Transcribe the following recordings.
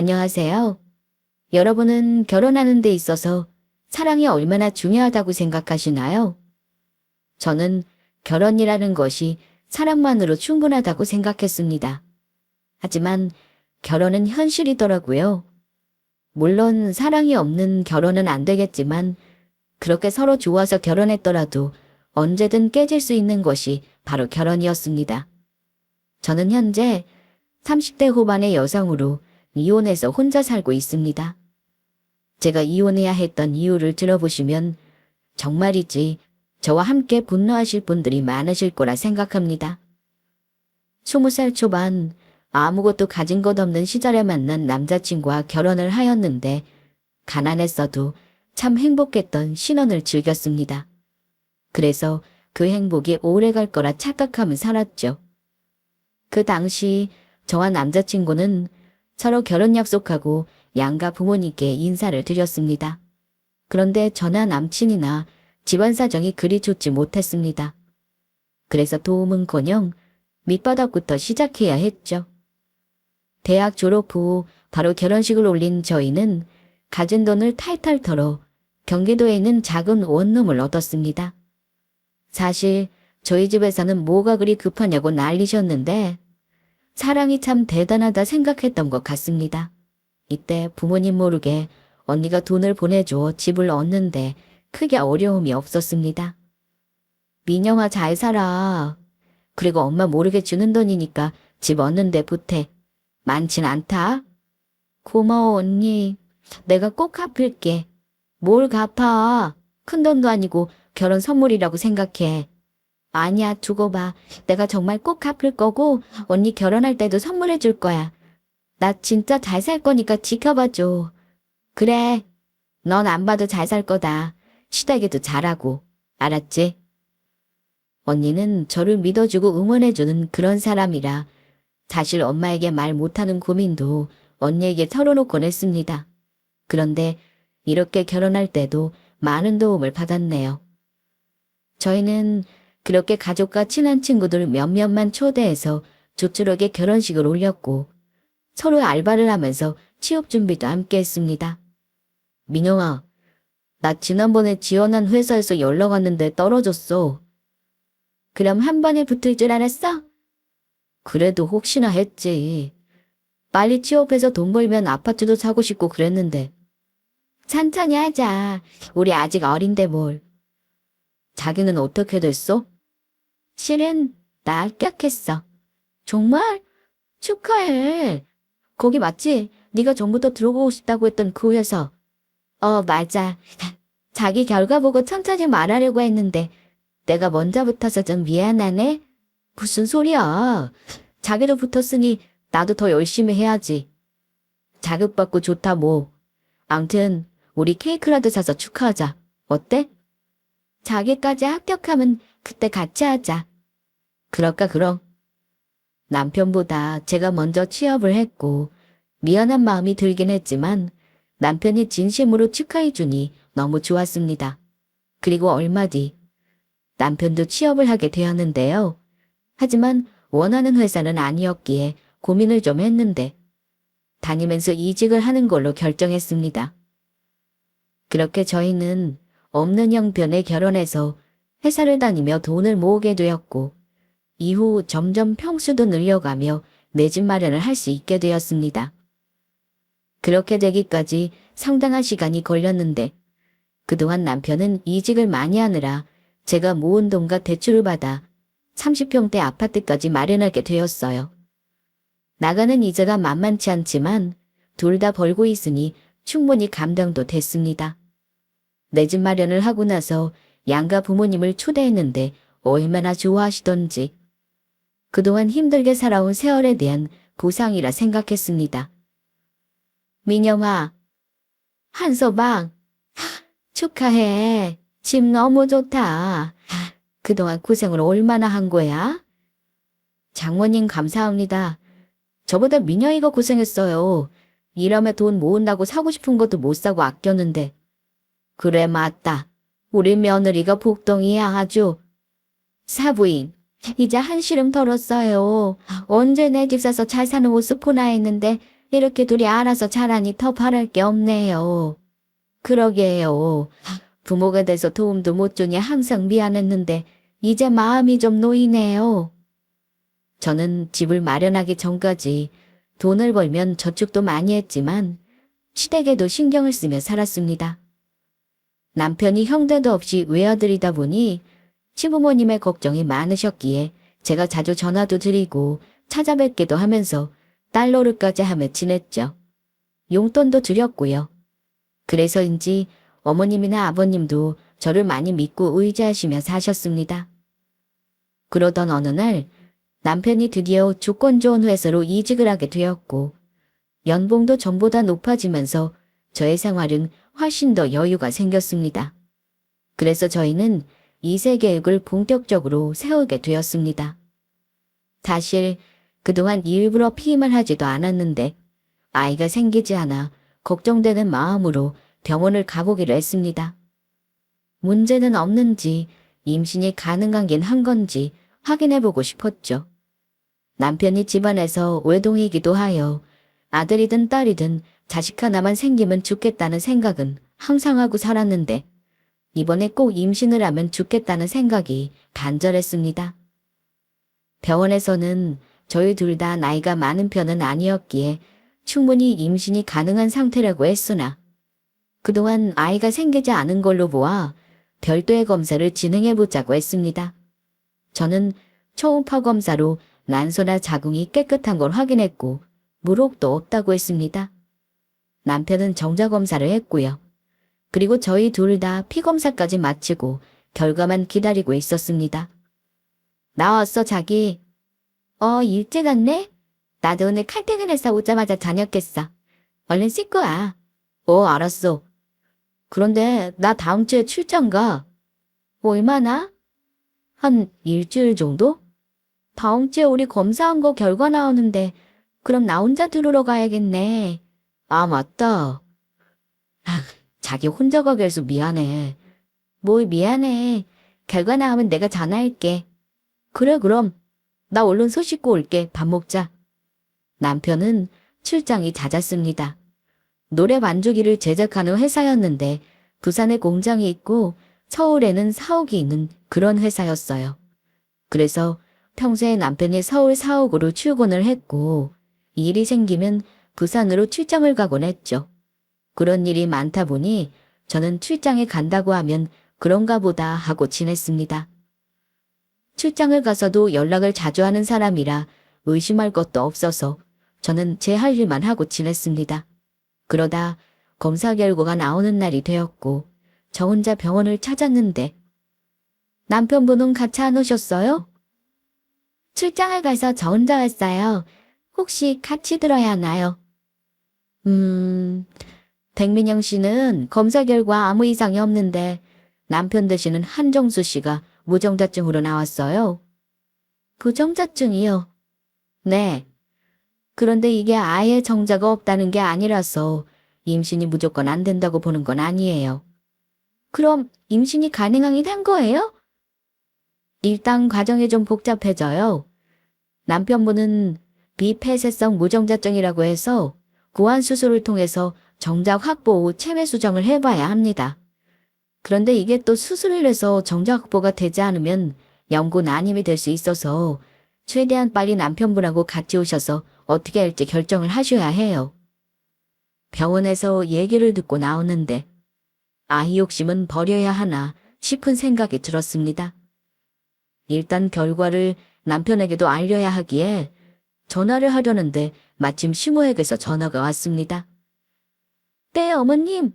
안녕하세요. 여러분은 결혼하는 데 있어서 사랑이 얼마나 중요하다고 생각하시나요? 저는 결혼이라는 것이 사랑만으로 충분하다고 생각했습니다. 하지만 결혼은 현실이더라고요. 물론 사랑이 없는 결혼은 안 되겠지만 그렇게 서로 좋아서 결혼했더라도 언제든 깨질 수 있는 것이 바로 결혼이었습니다. 저는 현재 30대 후반의 여성으로 이혼해서 혼자 살고 있습니다. 제가 이혼해야 했던 이유를 들어보시면 정말이지 저와 함께 분노하실 분들이 많으실 거라 생각합니다. 20살 초반 아무것도 가진 것 없는 시절에 만난 남자친구와 결혼을 하였는데 가난했어도 참 행복했던 신혼을 즐겼습니다. 그래서 그 행복이 오래 갈 거라 착각하며 살았죠. 그 당시 저와 남자친구는 서로 결혼 약속하고 양가 부모님께 인사를 드렸습니다. 그런데 저나 남친이나 집안 사정이 그리 좋지 못했습니다. 그래서 도움은커녕 밑바닥부터 시작해야 했죠. 대학 졸업 후 바로 결혼식을 올린 저희는 가진 돈을 탈탈 털어 경기도에 있는 작은 원룸을 얻었습니다. 사실 저희 집에서는 뭐가 그리 급하냐고 난리셨는데 사랑이 참 대단하다 생각했던 것 같습니다. 이때 부모님 모르게 언니가 돈을 보내줘 집을 얻는데 크게 어려움이 없었습니다. 민영아 잘 살아. 그리고 엄마 모르게 주는 돈이니까 집 얻는데 보태. 많진 않다. 고마워 언니. 내가 꼭 갚을게. 뭘 갚아. 큰 돈도 아니고 결혼 선물이라고 생각해. 아니야 두고 봐. 내가 정말 꼭 갚을 거고 언니 결혼할 때도 선물해 줄 거야. 나 진짜 잘 살 거니까 지켜봐줘. 그래. 넌 안 봐도 잘 살 거다. 시댁에도 잘하고. 알았지? 언니는 저를 믿어주고 응원해주는 그런 사람이라 사실 엄마에게 말 못하는 고민도 언니에게 털어놓곤 했습니다. 그런데 이렇게 결혼할 때도 많은 도움을 받았네요. 저희는 그렇게 가족과 친한 친구들 몇몇만 초대해서 조촐하게 결혼식을 올렸고 서로 알바를 하면서 취업 준비도 함께 했습니다. 민영아, 나 지난번에 지원한 회사에서 연락 왔는데 떨어졌어. 그럼 한 번에 붙을 줄 알았어? 그래도 혹시나 했지. 빨리 취업해서 돈 벌면 아파트도 사고 싶고 그랬는데. 천천히 하자. 우리 아직 어린데 뭘. 자기는 어떻게 됐어? 실은 나 합격했어. 정말? 축하해. 거기 맞지? 네가 전부터 들어가고 싶다고 했던 그 회사. 맞아. 자기 결과 보고 천천히 말하려고 했는데 내가 먼저 붙어서 좀 미안하네. 무슨 소리야. 자기도 붙었으니 나도 더 열심히 해야지. 자극받고 좋다 뭐. 암튼 우리 케이크라도 사서 축하하자. 어때? 자기까지 합격하면 그때 같이 하자. 그럴까 그럼. 남편보다 제가 먼저 취업을 했고 미안한 마음이 들긴 했지만 남편이 진심으로 축하해주니 너무 좋았습니다. 그리고 얼마 뒤 남편도 취업을 하게 되었는데요. 하지만 원하는 회사는 아니었기에 고민을 좀 했는데 다니면서 이직을 하는 걸로 결정했습니다. 그렇게 저희는 없는 형편에 결혼해서 회사를 다니며 돈을 모으게 되었고 이후 점점 평수도 늘려가며 내 집 마련을 할 수 있게 되었습니다. 그렇게 되기까지 상당한 시간이 걸렸는데 그동안 남편은 이직을 많이 하느라 제가 모은 돈과 대출을 받아 30평대 아파트까지 마련하게 되었어요. 나가는 이자가 만만치 않지만 둘 다 벌고 있으니 충분히 감당도 됐습니다. 내 집 마련을 하고 나서 양가 부모님을 초대했는데 얼마나 좋아하시던지 그동안 힘들게 살아온 세월에 대한 보상이라 생각했습니다. 민영아, 한서방, 축하해. 집 너무 좋다. 그동안 고생을 얼마나 한 거야? 장모님 감사합니다. 저보다 민영이가 고생했어요. 일하며 돈 모은다고 사고 싶은 것도 못 사고 아꼈는데. 그래 맞다. 우리 며느리가 복덩이야 아주. 사부인, 이제 한시름 덜었어요. 언제 내 집 사서 잘 사는 모습 보나 했는데 이렇게 둘이 알아서 잘하니 더 바랄 게 없네요. 그러게요. 부모가 돼서 도움도 못 주니 항상 미안했는데 이제 마음이 좀 놓이네요. 저는 집을 마련하기 전까지 돈을 벌면 저축도 많이 했지만 시댁에도 신경을 쓰며 살았습니다. 남편이 형제도 없이 외아들이다 보니 시부모님의 걱정이 많으셨기에 제가 자주 전화도 드리고 찾아뵙기도 하면서 딸 노릇까지 하며 지냈죠. 용돈도 드렸고요. 그래서인지 어머님이나 아버님도 저를 많이 믿고 의지하시며 사셨습니다. 그러던 어느 날 남편이 드디어 조건 좋은 회사로 이직을 하게 되었고 연봉도 전보다 높아지면서 저의 생활은 훨씬 더 여유가 생겼습니다. 그래서 저희는 2세 계획을 본격적으로 세우게 되었습니다. 사실 그동안 일부러 피임을 하지도 않았는데 아이가 생기지 않아 걱정되는 마음으로 병원을 가보기로 했습니다. 문제는 없는지 임신이 가능하긴 한 건지 확인해보고 싶었죠. 남편이 집안에서 외동이기도 하여 아들이든 딸이든 자식 하나만 생기면 좋겠다는 생각은 항상 하고 살았는데 이번에 꼭 임신을 하면 좋겠다는 생각이 간절했습니다. 병원에서는 저희 둘 다 나이가 많은 편은 아니었기에 충분히 임신이 가능한 상태라고 했으나 그동안 아이가 생기지 않은 걸로 보아 별도의 검사를 진행해보자고 했습니다. 저는 초음파 검사로 난소나 자궁이 깨끗한 걸 확인했고 물혹도 없다고 했습니다. 남편은 정자검사를 했고요. 그리고 저희 둘 다 피검사까지 마치고 결과만 기다리고 있었습니다. 나왔어 자기. 일찍 왔네? 나도 오늘 칼퇴근해서 오자마자 저녁했어. 얼른 씻고 와. 알았어. 그런데 나 다음 주에 출장 가. 얼마나? 한 일주일 정도? 다음 주에 우리 검사한 거 결과 나오는데 그럼 나 혼자 들으러 가야겠네. 아 맞다. 자기 혼자 가게 해서 미안해. 뭘 미안해. 결과 나오면 내가 전화할게. 그래 그럼. 나 얼른 손 씻고 올게. 밥 먹자. 남편은 출장이 잦았습니다. 노래 반주기를 제작하는 회사였는데 부산에 공장이 있고 서울에는 사옥이 있는 그런 회사였어요. 그래서 평소에 남편이 서울 사옥으로 출근을 했고 일이 생기면 부산으로 출장을 가곤 했죠. 그런 일이 많다 보니 저는 출장에 간다고 하면 그런가 보다 하고 지냈습니다. 출장을 가서도 연락을 자주 하는 사람이라 의심할 것도 없어서 저는 제 할 일만 하고 지냈습니다. 그러다 검사 결과가 나오는 날이 되었고 저 혼자 병원을 찾았는데 남편분은 같이 안 오셨어요? 출장을 가서 저 혼자 왔어요. 혹시 같이 들어야 하나요? 백민영 씨는 검사 결과 아무 이상이 없는데 남편 되시는 한정수 씨가 무정자증으로 나왔어요. 부정자증이요? 네. 그런데 이게 아예 정자가 없다는 게 아니라서 임신이 무조건 안 된다고 보는 건 아니에요. 그럼 임신이 가능하긴 한 거예요? 일단 과정이 좀 복잡해져요. 남편분은 비폐쇄성 무정자증이라고 해서 고환 수술을 통해서 정작 확보 후 체외 수정을 해봐야 합니다. 그런데 이게 또 수술을 해서 정작 확보가 되지 않으면 영구 난임이 될 수 있어서 최대한 빨리 남편분하고 같이 오셔서 어떻게 할지 결정을 하셔야 해요. 병원에서 얘기를 듣고 나오는데 아이 욕심은 버려야 하나 싶은 생각이 들었습니다. 일단 결과를 남편에게도 알려야 하기에 전화를 하려는데 마침 시모에게서 전화가 왔습니다. 네, 어머님.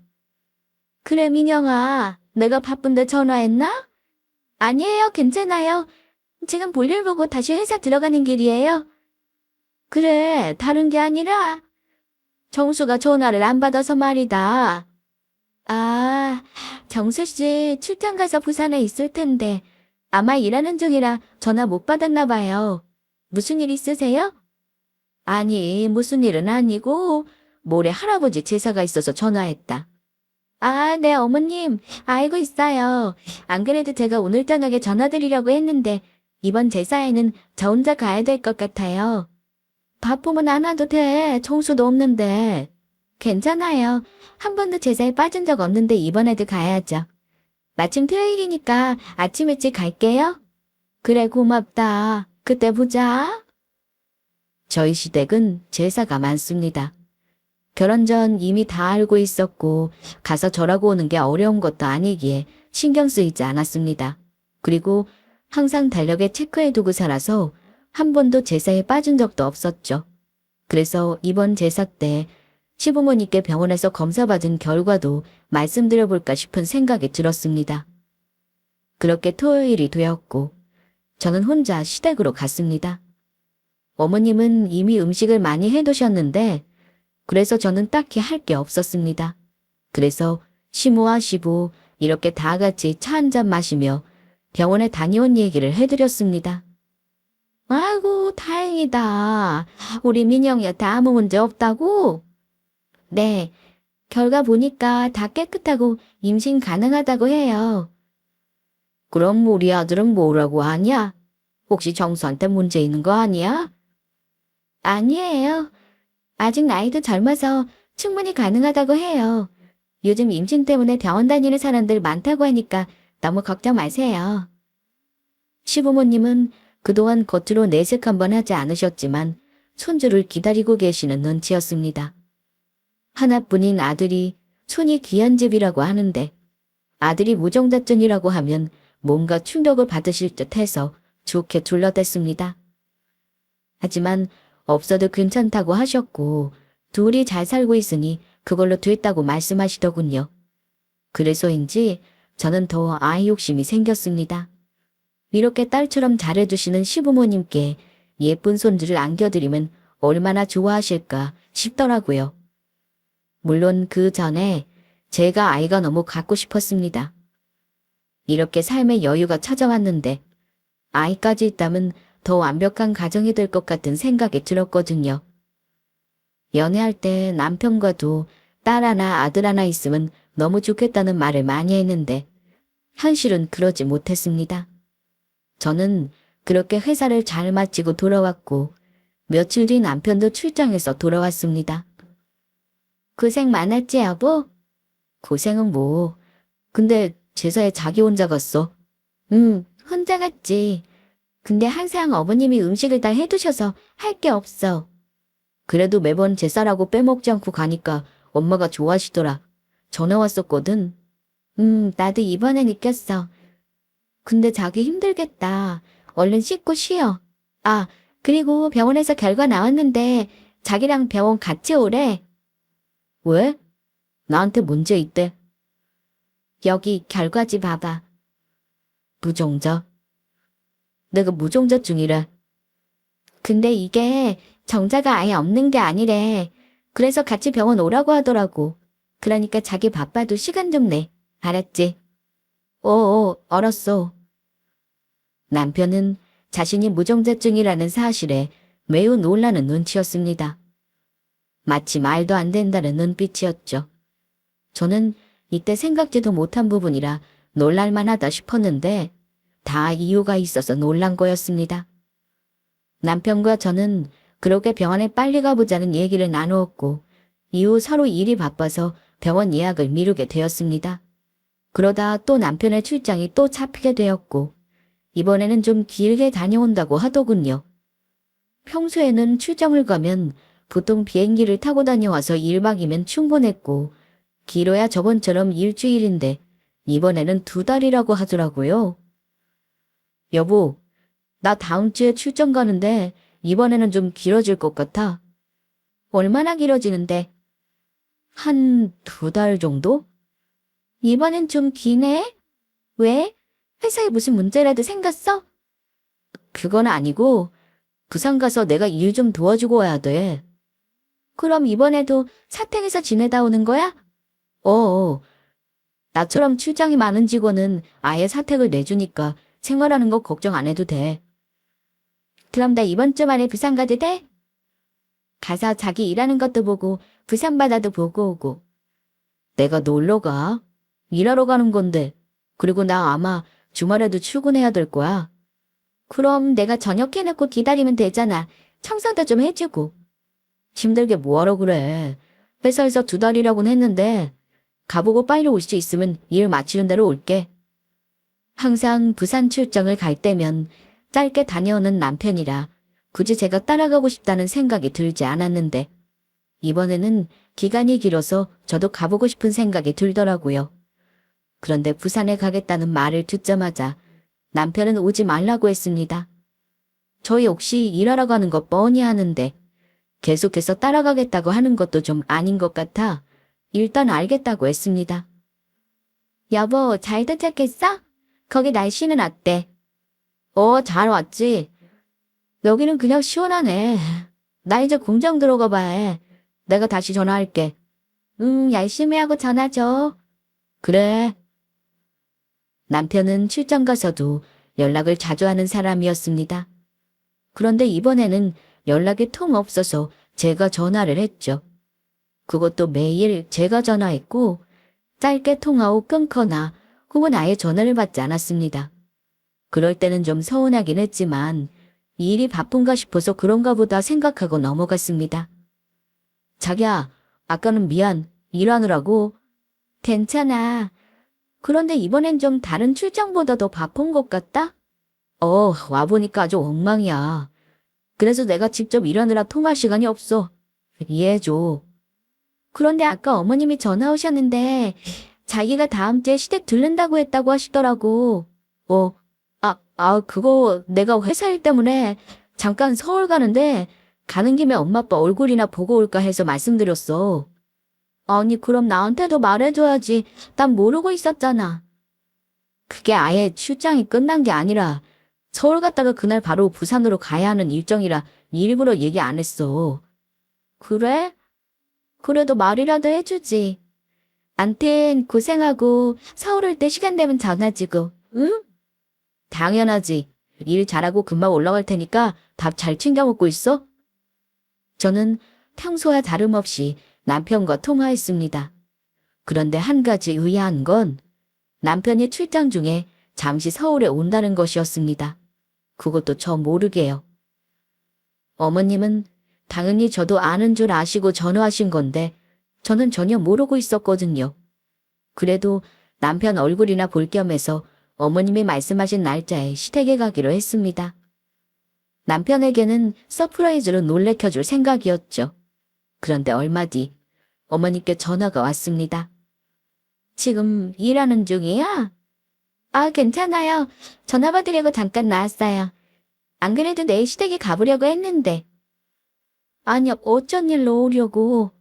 그래, 민영아. 내가 바쁜데 전화했나? 아니에요, 괜찮아요. 지금 볼일 보고 다시 회사 들어가는 길이에요. 그래, 다른 게 아니라 정수가 전화를 안 받아서 말이다. 아, 정수씨 출장 가서 부산에 있을 텐데 아마 일하는 중이라 전화 못 받았나 봐요. 무슨 일 있으세요? 아니, 무슨 일은 아니고 모레 할아버지 제사가 있어서 전화했다. 아, 네, 어머님. 알고 있어요. 안 그래도 제가 오늘 저녁에 전화드리려고 했는데 이번 제사에는 저 혼자 가야 될 것 같아요. 바쁘면 안 와도 돼. 청소도 없는데. 괜찮아요. 한 번도 제사에 빠진 적 없는데 이번에도 가야죠. 마침 토요일이니까 아침 일찍 갈게요. 그래, 고맙다. 그때 보자. 저희 시댁은 제사가 많습니다. 결혼 전 이미 다 알고 있었고 가서 절하고 오는 게 어려운 것도 아니기에 신경 쓰이지 않았습니다. 그리고 항상 달력에 체크해두고 살아서 한 번도 제사에 빠진 적도 없었죠. 그래서 이번 제사 때 시부모님께 병원에서 검사받은 결과도 말씀드려볼까 싶은 생각이 들었습니다. 그렇게 토요일이 되었고 저는 혼자 시댁으로 갔습니다. 어머님은 이미 음식을 많이 해두셨는데 그래서 저는 딱히 할 게 없었습니다. 그래서 시모와 시부 이렇게 다 같이 차 한 잔 마시며 병원에 다녀온 얘기를 해드렸습니다. 아이고, 다행이다. 우리 민영이한테 아무 문제 없다고? 네, 결과 보니까 다 깨끗하고 임신 가능하다고 해요. 그럼 우리 아들은 뭐라고 하냐? 혹시 정수한테 문제 있는 거 아니야? 아니에요. 아직 나이도 젊어서 충분히 가능하다고 해요. 요즘 임신 때문에 병원 다니는 사람들 많다고 하니까 너무 걱정 마세요. 시부모님은 그동안 겉으로 내색 한번 하지 않으셨지만 손주를 기다리고 계시는 눈치였습니다. 하나뿐인 아들이 손이 귀한 집이라고 하는데 아들이 무정자증이라고 하면 뭔가 충격을 받으실 듯 해서 좋게 둘러댔습니다. 하지만 없어도 괜찮다고 하셨고 둘이 잘 살고 있으니 그걸로 됐다고 말씀하시더군요. 그래서인지 저는 더 아이 욕심이 생겼습니다. 이렇게 딸처럼 잘해주시는 시부모님께 예쁜 손주를 안겨드리면 얼마나 좋아하실까 싶더라고요. 물론 그 전에 제가 아이가 너무 갖고 싶었습니다. 이렇게 삶의 여유가 찾아왔는데 아이까지 있다면 더 완벽한 가정이 될 것 같은 생각이 들었거든요. 연애할 때 남편과도 딸 하나 아들 하나 있으면 너무 좋겠다는 말을 많이 했는데 현실은 그러지 못했습니다. 저는 그렇게 회사를 잘 마치고 돌아왔고 며칠 뒤 남편도 출장해서 돌아왔습니다. 고생 많았지, 여보? 고생은 뭐. 근데 제사에 자기 혼자 갔어. 혼자 갔지. 근데 항상 어머님이 음식을 다 해두셔서 할 게 없어. 그래도 매번 제사라고 빼먹지 않고 가니까 엄마가 좋아하시더라. 전화 왔었거든. 나도 이번에 느꼈어. 근데 자기 힘들겠다. 얼른 씻고 쉬어. 아, 그리고 병원에서 결과 나왔는데 자기랑 병원 같이 오래. 왜? 나한테 문제 있대. 여기 결과지 봐봐. 무정자? 내가 무정자증이래. 근데 이게 정자가 아예 없는 게 아니래. 그래서 같이 병원 오라고 하더라고. 그러니까 자기 바빠도 시간 좀 내. 알았지? 알았어. 남편은 자신이 무정자증이라는 사실에 매우 놀라는 눈치였습니다. 마치 말도 안 된다는 눈빛이었죠. 저는 이때 생각지도 못한 부분이라 놀랄만하다 싶었는데 다 이유가 있어서 놀란 거였습니다. 남편과 저는 그렇게 병원에 빨리 가보자는 얘기를 나누었고 이후 서로 일이 바빠서 병원 예약을 미루게 되었습니다. 그러다 또 남편의 출장이 또 잡히게 되었고 이번에는 좀 길게 다녀온다고 하더군요. 평소에는 출장을 가면 보통 비행기를 타고 다녀와서 1박이면 충분했고 길어야 저번처럼 일주일인데 이번에는 2달이라고 하더라고요. 여보, 나 다음 주에 출장 가는데 이번에는 좀 길어질 것 같아. 얼마나 길어지는데? 한 2달 정도? 이번엔 좀 기네? 왜? 회사에 무슨 문제라도 생겼어? 그건 아니고 부산 가서 내가 일 좀 도와주고 와야 돼. 그럼 이번에도 사택에서 지내다 오는 거야? 나처럼 출장이 많은 직원은 아예 사택을 내주니까 생활하는 거 걱정 안 해도 돼. 그럼 나 이번 주 안에 부산 가도 돼? 가서 자기 일하는 것도 보고 부산 바다도 보고 오고. 내가 놀러 가? 일하러 가는 건데. 그리고 나 아마 주말에도 출근해야 될 거야. 그럼 내가 저녁 해놓고 기다리면 되잖아. 청소도 좀 해주고. 힘들게 뭐하러 그래. 회사에서 2달이라고는 했는데 가보고 빨리 올 수 있으면 일 마치는 대로 올게. 항상 부산 출장을 갈 때면 짧게 다녀오는 남편이라 굳이 제가 따라가고 싶다는 생각이 들지 않았는데 이번에는 기간이 길어서 저도 가보고 싶은 생각이 들더라고요. 그런데 부산에 가겠다는 말을 듣자마자 남편은 오지 말라고 했습니다. 저 역시 일하러 가는 거 뻔히 하는데 계속해서 따라가겠다고 하는 것도 좀 아닌 것 같아 일단 알겠다고 했습니다. 여보, 잘 도착했어? 거기 날씨는 어때? 잘 왔지. 여기는 그냥 시원하네. 나 이제 공장 들어가 봐야 해. 내가 다시 전화할게. 열심히 하고 전화 줘. 그래. 남편은 출장 가서도 연락을 자주 하는 사람이었습니다. 그런데 이번에는 연락이 통 없어서 제가 전화를 했죠. 그것도 매일 제가 전화했고 짧게 통화 후 끊거나 혹은 아예 전화를 받지 않았습니다. 그럴 때는 좀 서운하긴 했지만 일이 바쁜가 싶어서 그런가 보다 생각하고 넘어갔습니다. 자기야, 아까는 미안. 일하느라고. 괜찮아. 그런데 이번엔 좀 다른 출장보다 더 바쁜 것 같다? 와보니까 아주 엉망이야. 그래서 내가 직접 일하느라 통할 시간이 없어. 이해해줘. 그런데 아까 어머님이 전화 오셨는데 자기가 다음 주에 시댁 들른다고 했다고 하시더라고. 그거 내가 회사 일 때문에 잠깐 서울 가는데 가는 김에 엄마 아빠 얼굴이나 보고 올까 해서 말씀드렸어. 아니, 그럼 나한테도 말해줘야지. 난 모르고 있었잖아. 그게 아예 출장이 끝난 게 아니라 서울 갔다가 그날 바로 부산으로 가야 하는 일정이라 일부러 얘기 안 했어. 그래? 그래도 말이라도 해주지. 암튼 고생하고 서울 올 때 시간 되면 전화 주고, 응? 당연하지. 일 잘하고 금방 올라갈 테니까 밥 잘 챙겨 먹고 있어? 저는 평소와 다름없이 남편과 통화했습니다. 그런데 한 가지 의아한 건 남편이 출장 중에 잠시 서울에 온다는 것이었습니다. 그것도 저 모르게요. 어머님은 당연히 저도 아는 줄 아시고 전화하신 건데 저는 전혀 모르고 있었거든요. 그래도 남편 얼굴이나 볼 겸해서 어머님이 말씀하신 날짜에 시댁에 가기로 했습니다. 남편에게는 서프라이즈로 놀래켜줄 생각이었죠. 그런데 얼마 뒤 어머니께 전화가 왔습니다. 지금 일하는 중이야? 괜찮아요. 전화 받으려고 잠깐 나왔어요. 안 그래도 내일 시댁에 가보려고 했는데. 아니, 어쩐 일로 오려고.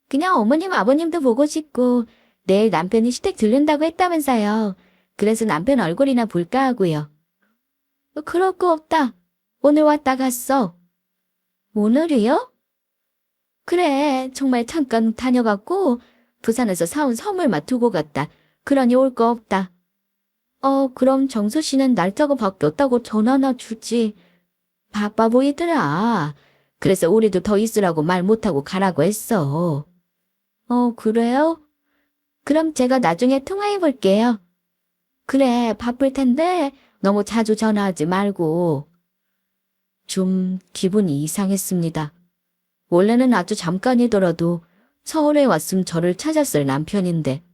그냥 어머님 아버님도 보고 싶고 내일 남편이 시댁 들른다고 했다면서요. 그래서 남편 얼굴이나 볼까 하고요. 그럴 거 없다. 오늘 왔다 갔어. 오늘이요? 그래, 정말 잠깐 다녀갔고 부산에서 사온 선물만 두고 갔다. 그러니 올 거 없다. 그럼 정수 씨는 날짜가 바뀌었다고 전화나 주지. 바빠 보이더라. 그래서 우리도 더 있으라고 말 못하고 가라고 했어. 그래요? 그럼 제가 나중에 통화해 볼게요. 그래, 바쁠 텐데 너무 자주 전화하지 말고. 좀 기분이 이상했습니다. 원래는 아주 잠깐이더라도 서울에 왔음 저를 찾았을 남편인데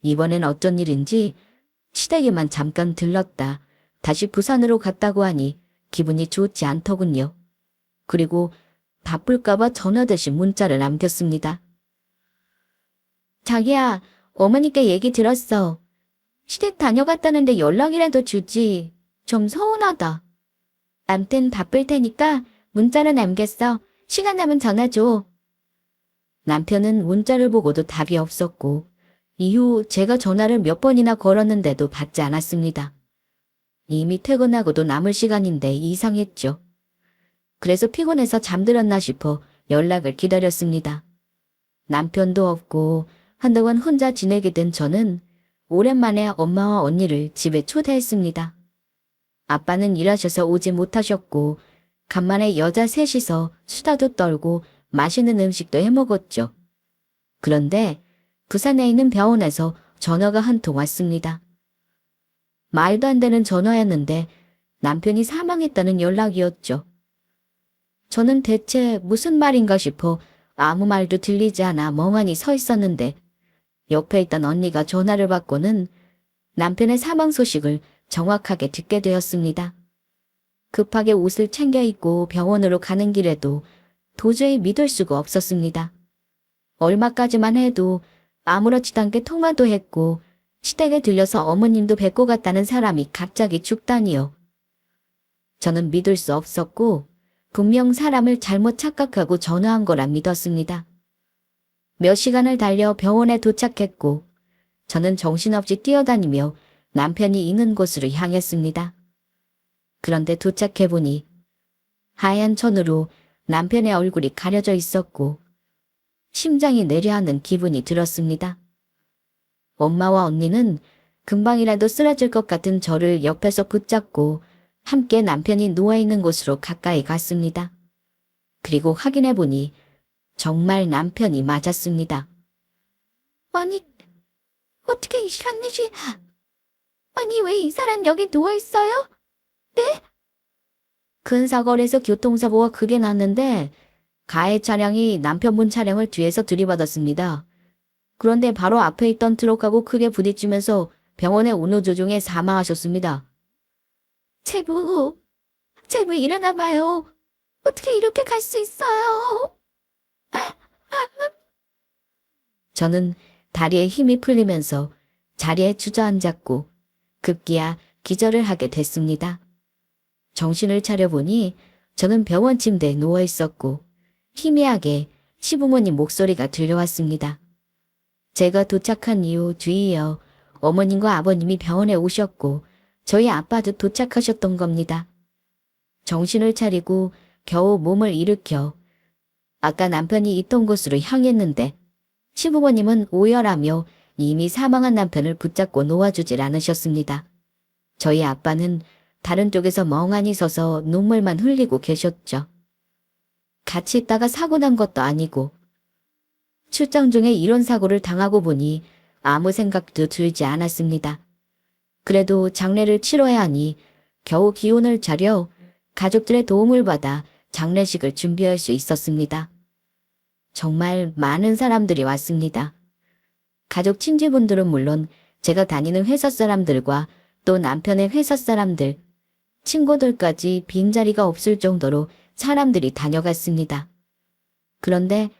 이번엔 어쩐 일인지 시댁에만 잠깐 들렀다 다시 부산으로 갔다고 하니 기분이 좋지 않더군요. 그리고 바쁠까봐 전화 대신 문자를 남겼습니다. 자기야, 어머니께 얘기 들었어. 시댁 다녀갔다는데 연락이라도 주지. 좀 서운하다. 암튼 바쁠 테니까 문자를 남겼어. 시간 나면 전화 줘. 남편은 문자를 보고도 답이 없었고 이후 제가 전화를 몇 번이나 걸었는데도 받지 않았습니다. 이미 퇴근하고도 남을 시간인데 이상했죠. 그래서 피곤해서 잠들었나 싶어 연락을 기다렸습니다. 남편도 없고 한동안 혼자 지내게 된 저는 오랜만에 엄마와 언니를 집에 초대했습니다. 아빠는 일하셔서 오지 못하셨고 간만에 여자 셋이서 수다도 떨고 맛있는 음식도 해먹었죠. 그런데 부산에 있는 병원에서 전화가 한 통 왔습니다. 말도 안 되는 전화였는데 남편이 사망했다는 연락이었죠. 저는 대체 무슨 말인가 싶어 아무 말도 들리지 않아 멍하니 서 있었는데 옆에 있던 언니가 전화를 받고는 남편의 사망 소식을 정확하게 듣게 되었습니다. 급하게 옷을 챙겨 입고 병원으로 가는 길에도 도저히 믿을 수가 없었습니다. 얼마까지만 해도 아무렇지도 않게 통화도 했고 시댁에 들려서 어머님도 뵙고 갔다는 사람이 갑자기 죽다니요. 저는 믿을 수 없었고 분명 사람을 잘못 착각하고 전화한 거라 믿었습니다. 몇 시간을 달려 병원에 도착했고 저는 정신없이 뛰어다니며 남편이 있는 곳으로 향했습니다. 그런데 도착해보니 하얀 천으로 남편의 얼굴이 가려져 있었고 심장이 내려앉는 기분이 들었습니다. 엄마와 언니는 금방이라도 쓰러질 것 같은 저를 옆에서 붙잡고 함께 남편이 누워있는 곳으로 가까이 갔습니다. 그리고 확인해보니 정말 남편이 맞았습니다. 아니, 어떻게 이런 일이... 아니, 왜 이 사람 여기 누워있어요? 네? 큰 사거리에서 교통사고가 크게 났는데 가해 차량이 남편분 차량을 뒤에서 들이받았습니다. 그런데 바로 앞에 있던 트럭하고 크게 부딪히면서 병원에 오는 도중에 사망하셨습니다. 제부 일어나 봐요. 어떻게 이렇게 갈 수 있어요? 저는 다리에 힘이 풀리면서 자리에 주저앉았고 급기야 기절을 하게 됐습니다. 정신을 차려보니 저는 병원 침대에 누워 있었고 희미하게 시부모님 목소리가 들려왔습니다. 제가 도착한 이후 뒤이어 어머님과 아버님이 병원에 오셨고 저희 아빠도 도착하셨던 겁니다. 정신을 차리고 겨우 몸을 일으켜 아까 남편이 있던 곳으로 향했는데 시부모님은 오열하며 이미 사망한 남편을 붙잡고 놓아주질 않으셨습니다. 저희 아빠는 다른 쪽에서 멍하니 서서 눈물만 흘리고 계셨죠. 같이 있다가 사고 난 것도 아니고 출장 중에 이런 사고를 당하고 보니 아무 생각도 들지 않았습니다. 그래도 장례를 치러야 하니 겨우 기운을 차려 가족들의 도움을 받아 장례식을 준비할 수 있었습니다. 정말 많은 사람들이 왔습니다. 가족 친지분들은 물론 제가 다니는 회사 사람들과 또 남편의 회사 사람들, 친구들까지 빈자리가 없을 정도로 사람들이 다녀갔습니다. 그런데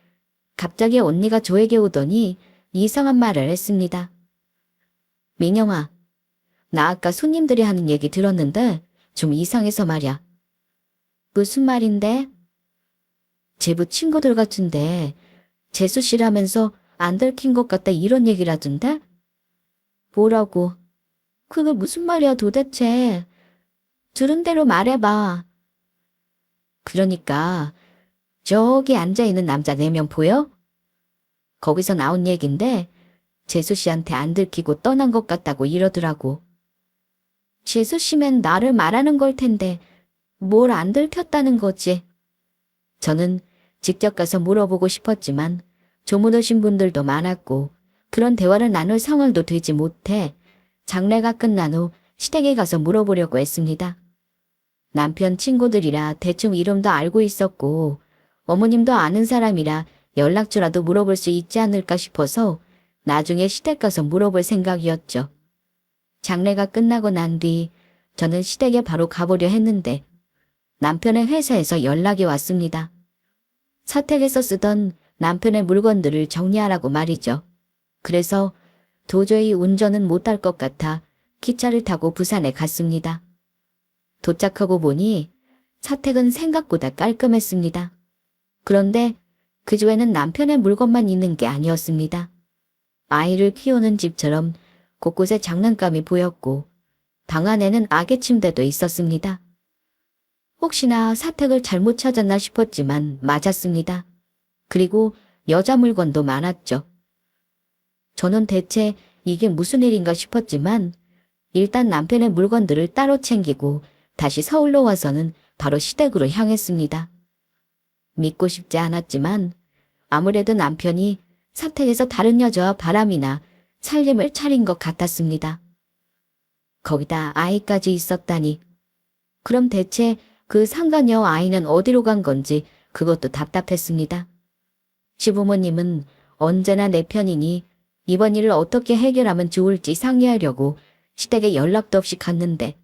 갑자기 언니가 저에게 오더니 이상한 말을 했습니다. 민영아, 나 아까 손님들이 하는 얘기 들었는데 좀 이상해서 말이야. 무슨 말인데? 제부 친구들 같은데 재수 씨라면서 안 들킨 것 같다 이런 얘기라던데? 뭐라고? 그게 무슨 말이야 도대체? 들은 대로 말해봐. 그러니까 저기 앉아있는 남자 4명 보여? 거기서 나온 얘긴데 재수 씨한테 안 들키고 떠난 것 같다고 이러더라고. 재수 씨면 나를 말하는 걸 텐데 뭘 안 들켰다는 거지. 저는 직접 가서 물어보고 싶었지만 조문오신 분들도 많았고 그런 대화를 나눌 상황도 되지 못해 장례가 끝난 후 시댁에 가서 물어보려고 했습니다. 남편 친구들이라 대충 이름도 알고 있었고 어머님도 아는 사람이라 연락처라도 물어볼 수 있지 않을까 싶어서 나중에 시댁 가서 물어볼 생각이었죠. 장례가 끝나고 난 뒤 저는 시댁에 바로 가보려 했는데 남편의 회사에서 연락이 왔습니다. 사택에서 쓰던 남편의 물건들을 정리하라고 말이죠. 그래서 도저히 운전은 못할 것 같아 기차를 타고 부산에 갔습니다. 도착하고 보니 사택은 생각보다 깔끔했습니다. 그런데 그 집에는 남편의 물건만 있는 게 아니었습니다. 아이를 키우는 집처럼 곳곳에 장난감이 보였고 방 안에는 아기 침대도 있었습니다. 혹시나 사택을 잘못 찾았나 싶었지만 맞았습니다. 그리고 여자 물건도 많았죠. 저는 대체 이게 무슨 일인가 싶었지만 일단 남편의 물건들을 따로 챙기고 다시 서울로 와서는 바로 시댁으로 향했습니다. 믿고 싶지 않았지만 아무래도 남편이 사택에서 다른 여자와 바람이나 살림을 차린 것 같았습니다. 거기다 아이까지 있었다니. 그럼 대체 그 상간녀 아이는 어디로 간 건지 그것도 답답했습니다. 시부모님은 언제나 내 편이니 이번 일을 어떻게 해결하면 좋을지 상의하려고 시댁에 연락도 없이 갔는데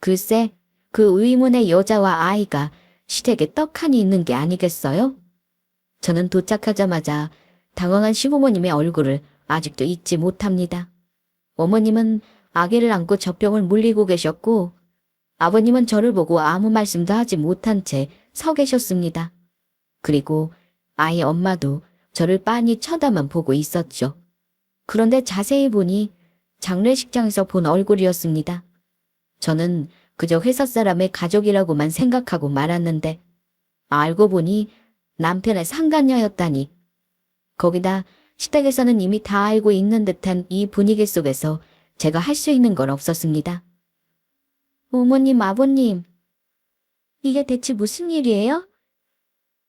글쎄 그 의문의 여자와 아이가 시댁에 떡하니 있는 게 아니겠어요? 저는 도착하자마자 당황한 시부모님의 얼굴을 아직도 잊지 못합니다. 어머님은 아기를 안고 젖병을 물리고 계셨고 아버님은 저를 보고 아무 말씀도 하지 못한 채 서 계셨습니다. 그리고 아이 엄마도 저를 빤히 쳐다만 보고 있었죠. 그런데 자세히 보니 장례식장에서 본 얼굴이었습니다. 저는 그저 회사 사람의 가족이라고만 생각하고 말았는데 알고 보니 남편의 상간녀였다니. 거기다 시댁에서는 이미 다 알고 있는 듯한 이 분위기 속에서 제가 할 수 있는 건 없었습니다. 어머님, 아버님, 이게 대체 무슨 일이에요?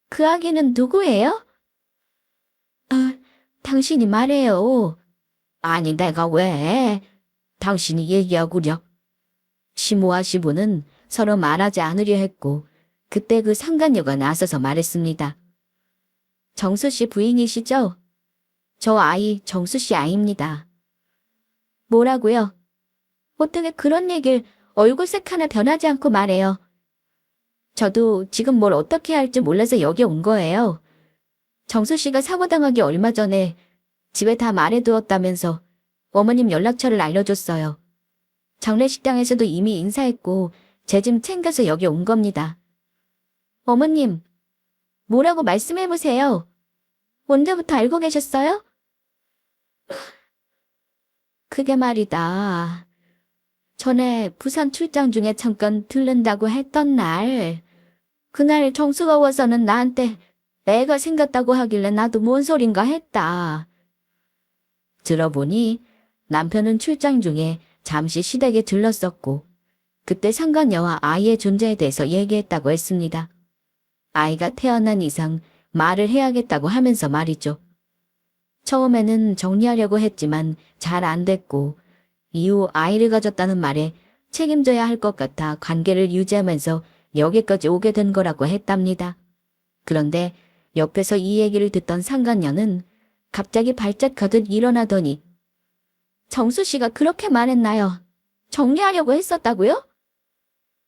그 아기는 누구예요? 당신이 말해요. 아니, 내가 왜? 당신이 얘기하구려. 시모와 시부는 서로 말하지 않으려 했고 그때 그 상간녀가 나서서 말했습니다. 정수 씨 부인이시죠? 저 아이 정수 씨 아이입니다. 뭐라고요? 어떻게 그런 얘기를 얼굴색 하나 변하지 않고 말해요. 저도 지금 뭘 어떻게 할지 몰라서 여기 온 거예요. 정수 씨가 사고당하기 얼마 전에 집에 다 말해두었다면서 어머님 연락처를 알려줬어요. 장례식장에서도 이미 인사했고 제 짐 챙겨서 여기 온 겁니다. 어머님, 뭐라고 말씀해보세요. 언제부터 알고 계셨어요? 그게 말이다. 전에 부산 출장 중에 잠깐 들른다고 했던 날, 그날 정수가 와서는 나한테 애가 생겼다고 하길래 나도 뭔 소린가 했다. 들어보니 남편은 출장 중에 잠시 시댁에 들렀었고 그때 상간녀와 아이의 존재에 대해서 얘기했다고 했습니다. 아이가 태어난 이상 말을 해야겠다고 하면서 말이죠. 처음에는 정리하려고 했지만 잘 안 됐고 이후 아이를 가졌다는 말에 책임져야 할 것 같아 관계를 유지하면서 여기까지 오게 된 거라고 했답니다. 그런데 옆에서 이 얘기를 듣던 상간녀는 갑자기 발작하듯 일어나더니 정수 씨가 그렇게 말했나요? 정리하려고 했었다고요?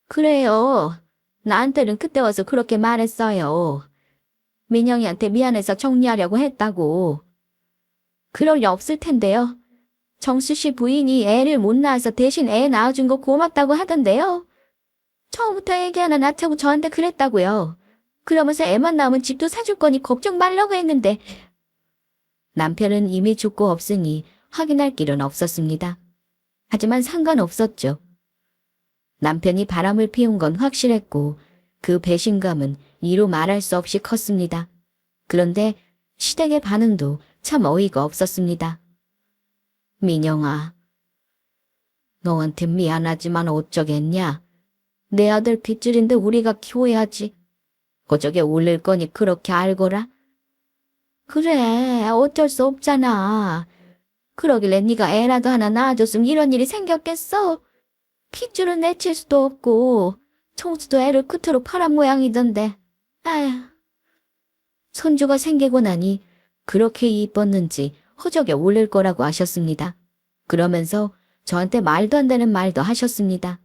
그래요. 나한테는 그때 와서 그렇게 말했어요. 민영이한테 미안해서 정리하려고 했다고. 그럴 리 없을 텐데요. 정수 씨 부인이 애를 못 낳아서 대신 애 낳아준 거 고맙다고 하던데요. 처음부터 얘기 하나 낳자고 저한테 그랬다고요. 그러면서 애만 낳으면 집도 사줄 거니 걱정 말라고 했는데. 남편은 이미 죽고 없으니 확인할 길은 없었습니다. 하지만 상관없었죠. 남편이 바람을 피운 건 확실했고 그 배신감은 이루 말할 수 없이 컸습니다. 그런데 시댁의 반응도 참 어이가 없었습니다. 민영아, 너한테 미안하지만 어쩌겠냐. 내 아들 빗줄인데 우리가 키워야지. 고적에 올릴 거니 그렇게 알거라. 그래, 어쩔 수 없잖아. 그러길래 네가 애라도 하나 낳아줬으면 이런 일이 생겼겠어? 핏줄은 내칠 수도 없고 청수도 애를 끝으로 파란 모양이던데. 아휴. 손주가 생기고 나니 그렇게 이뻤는지 허적에 올릴 거라고 하셨습니다. 그러면서 저한테 말도 안 되는 말도 하셨습니다.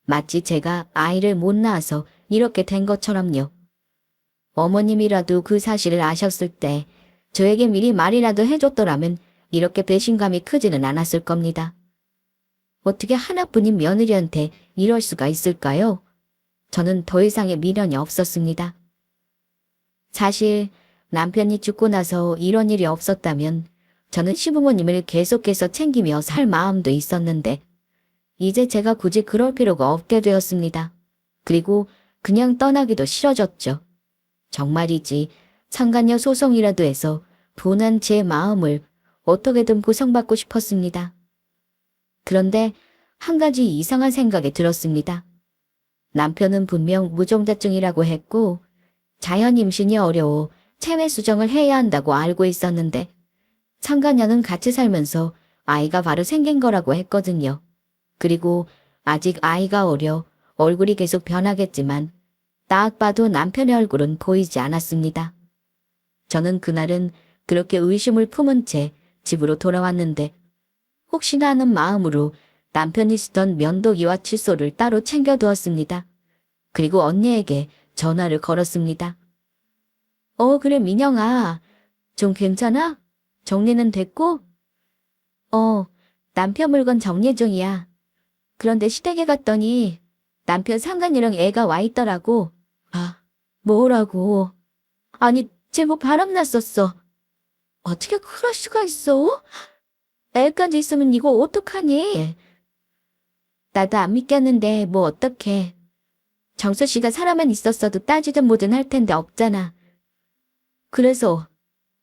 마치 제가 아이를 못 낳아서 이렇게 된 것처럼요. 어머님이라도 그 사실을 아셨을 때 저에게 미리 말이라도 해줬더라면 이렇게 배신감이 크지는 않았을 겁니다. 어떻게 하나뿐인 며느리한테 이럴 수가 있을까요? 저는 더 이상의 미련이 없었습니다. 사실 남편이 죽고 나서 이런 일이 없었다면 저는 시부모님을 계속해서 챙기며 살 마음도 있었는데 이제 제가 굳이 그럴 필요가 없게 되었습니다. 그리고 그냥 떠나기도 싫어졌죠. 정말이지 상간녀 소송이라도 해서 분한 제 마음을 어떻게든 보상받고 싶었습니다. 그런데 한 가지 이상한 생각이 들었습니다. 남편은 분명 무종자증이라고 했고 자연 임신이 어려워 체외 수정을 해야 한다고 알고 있었는데 상간녀는 같이 살면서 아이가 바로 생긴 거라고 했거든요. 그리고 아직 아이가 어려 얼굴이 계속 변하겠지만 딱 봐도 남편의 얼굴은 보이지 않았습니다. 저는 그날은 그렇게 의심을 품은 채 집으로 돌아왔는데 혹시나 하는 마음으로 남편이 쓰던 면도기와 칫솔을 따로 챙겨두었습니다. 그리고 언니에게 전화를 걸었습니다. 그래 민영아. 좀 괜찮아? 정리는 됐고? 남편 물건 정리 중이야. 그런데 시댁에 갔더니 남편 상간이랑 애가 와 있더라고. 아, 뭐라고? 아니, 제보 바람났었어. 어떻게 그럴 수가 있어? 애까지 있으면 이거 어떡하니? 나도 안 믿겠는데 뭐 어떡해. 정수 씨가 사람만 있었어도 따지든 뭐든 할 텐데 없잖아. 그래서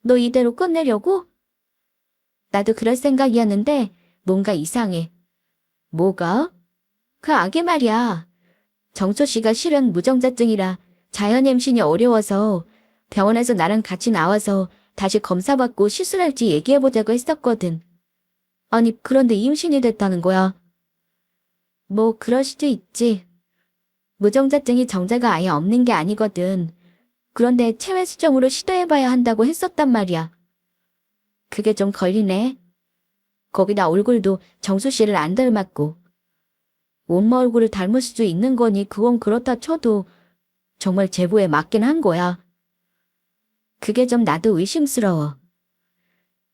너 이대로 끝내려고? 나도 그럴 생각이었는데 뭔가 이상해. 뭐가? 그 아기 말이야. 정수 씨가 실은 무정자증이라 자연 임신이 어려워서 병원에서 나랑 같이 나와서 다시 검사받고 시술할지 얘기해보자고 했었거든. 아니, 그런데 임신이 됐다는 거야. 뭐 그럴 수도 있지. 무정자증이 정자가 아예 없는 게 아니거든. 그런데 체외 수정으로 시도해봐야 한다고 했었단 말이야. 그게 좀 걸리네. 거기다 얼굴도 정수 씨를 안 닮았고. 엄마 얼굴을 닮을 수도 있는 거니 그건 그렇다 쳐도 정말 제보에 맞긴 한 거야. 그게 좀 나도 의심스러워.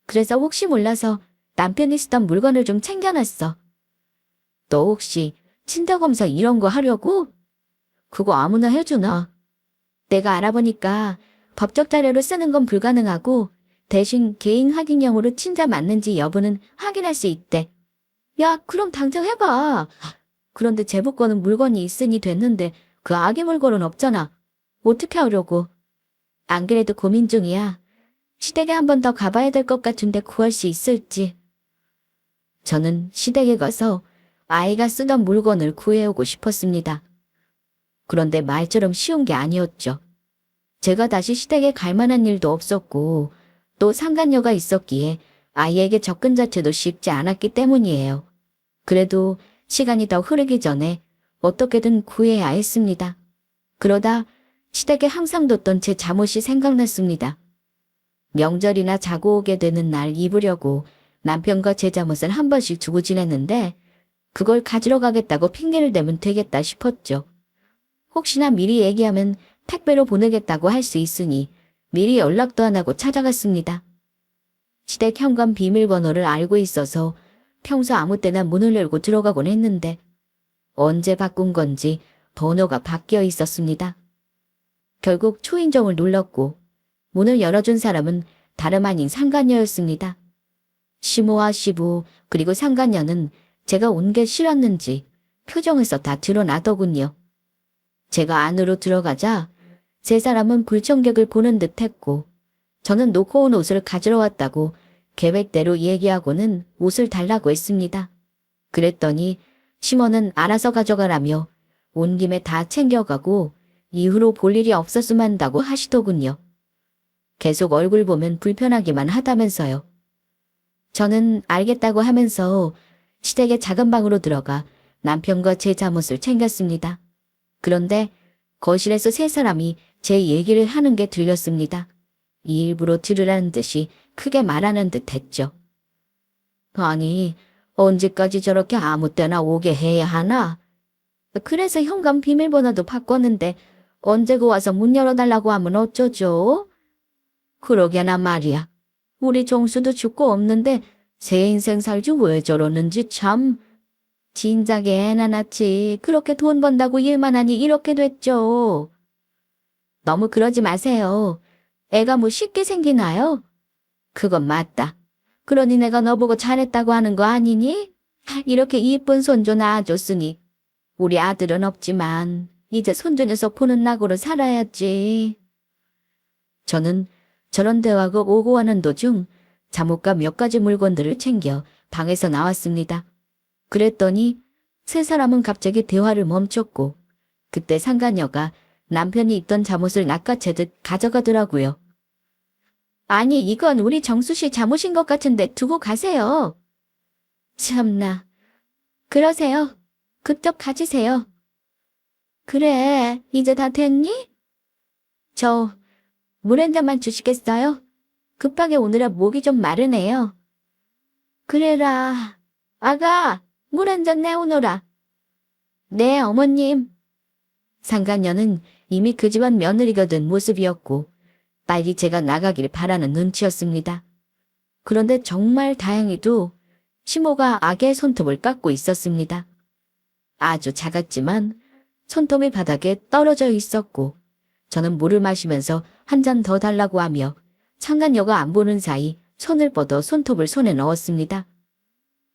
그래서 혹시 몰라서 남편이 쓰던 물건을 좀 챙겨놨어. 너 혹시 친자검사 이런 거 하려고? 그거 아무나 해주나? 내가 알아보니까 법적 자료로 쓰는 건 불가능하고 대신 개인 확인형으로 친자 맞는지 여부는 확인할 수 있대. 야, 그럼 당장 해봐. 그런데 제보권은 물건이 있으니 됐는데 그 아기 물건은 없잖아. 어떻게 하려고? 안 그래도 고민 중이야. 시댁에 한 번 더 가봐야 될 것 같은데 구할 수 있을지. 저는 시댁에 가서 아이가 쓰던 물건을 구해오고 싶었습니다. 그런데 말처럼 쉬운 게 아니었죠. 제가 다시 시댁에 갈 만한 일도 없었고 또 상간녀가 있었기에 아이에게 접근 자체도 쉽지 않았기 때문이에요. 그래도 시간이 더 흐르기 전에 어떻게든 구해야 했습니다. 그러다 시댁에 항상 뒀던 제 잠옷이 생각났습니다. 명절이나 자고 오게 되는 날 입으려고 남편과 제 잠옷을 한 번씩 주고 지냈는데 그걸 가지러 가겠다고 핑계를 대면 되겠다 싶었죠. 혹시나 미리 얘기하면 택배로 보내겠다고 할 수 있으니 미리 연락도 안 하고 찾아갔습니다. 시댁 현관 비밀번호를 알고 있어서 평소 아무 때나 문을 열고 들어가곤 했는데 언제 바꾼 건지 번호가 바뀌어 있었습니다. 결국 초인종을 눌렀고 문을 열어준 사람은 다름 아닌 상간녀였습니다. 시모와 시부 그리고 상간녀는 제가 온 게 싫었는지 표정에서 다 드러나더군요. 제가 안으로 들어가자 세 사람은 불청객을 보는 듯 했고 저는 놓고 온 옷을 가지러 왔다고 계획대로 얘기하고는 옷을 달라고 했습니다. 그랬더니 시모는 알아서 가져가라며 온 김에 다 챙겨가고 이후로 볼 일이 없었으면 한다고 하시더군요. 계속 얼굴 보면 불편하기만 하다면서요. 저는 알겠다고 하면서 시댁의 작은 방으로 들어가 남편과 제 잠옷을 챙겼습니다. 그런데 거실에서 세 사람이 제 얘기를 하는 게 들렸습니다. 일부러 들으라는 듯이 크게 말하는 듯 했죠. 아니, 언제까지 저렇게 아무 때나 오게 해야 하나? 그래서 현관 비밀번호도 바꿨는데 언제고 와서 문 열어달라고 하면 어쩌죠? 그러게나 말이야. 우리 정수도 죽고 없는데 새 인생 살지 왜 저러는지 참. 진작에 애나 낳지. 그렇게 돈 번다고 일만 하니 이렇게 됐죠. 너무 그러지 마세요. 애가 뭐 쉽게 생기나요? 그건 맞다. 그러니 내가 너보고 잘했다고 하는 거 아니니? 이렇게 이쁜 손주 낳아줬으니 우리 아들은 없지만 이제 손주 녀석 보는 낙으로 살아야지. 저는 저런 대화가 오고 가는 도중 잠옷과 몇 가지 물건들을 챙겨 방에서 나왔습니다. 그랬더니 세 사람은 갑자기 대화를 멈췄고 그때 상간녀가 남편이 입던 잠옷을 낚아채듯 가져가더라고요. 아니 이건 우리 정수 씨 잠옷인 것 같은데 두고 가세요. 참나. 그러세요. 그쪽 가지세요. 그래, 이제 다 됐니? 저, 물 한 잔만 주시겠어요? 급하게 오느라 목이 좀 마르네요. 그래라. 아가, 물 한 잔 내오너라. 네, 어머님. 상간녀는 이미 그 집안 며느리가 된 모습이었고 빨리 제가 나가길 바라는 눈치였습니다. 그런데 정말 다행히도 시모가 아기의 손톱을 깎고 있었습니다. 아주 작았지만 손톱이 바닥에 떨어져 있었고 저는 물을 마시면서 한 잔 더 달라고 하며 상간녀가 안 보는 사이 손을 뻗어 손톱을 손에 넣었습니다.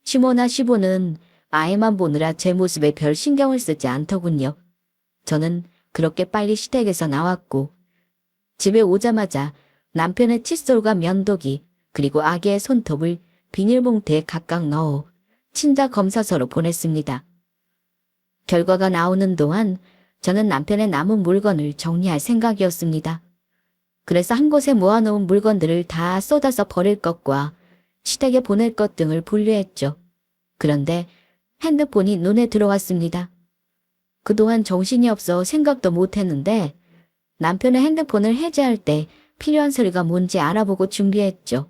시모나 시보는 아이만 보느라 제 모습에 별 신경을 쓰지 않더군요. 저는 그렇게 빨리 시댁에서 나왔고 집에 오자마자 남편의 칫솔과 면도기 그리고 아기의 손톱을 비닐봉투에 각각 넣어 친자 검사서로 보냈습니다. 결과가 나오는 동안 저는 남편의 남은 물건을 정리할 생각이었습니다. 그래서 한 곳에 모아놓은 물건들을 다 쏟아서 버릴 것과 시댁에 보낼 것 등을 분류했죠. 그런데 핸드폰이 눈에 들어왔습니다. 그동안 정신이 없어 생각도 못했는데 남편의 핸드폰을 해제할 때 필요한 서류가 뭔지 알아보고 준비했죠.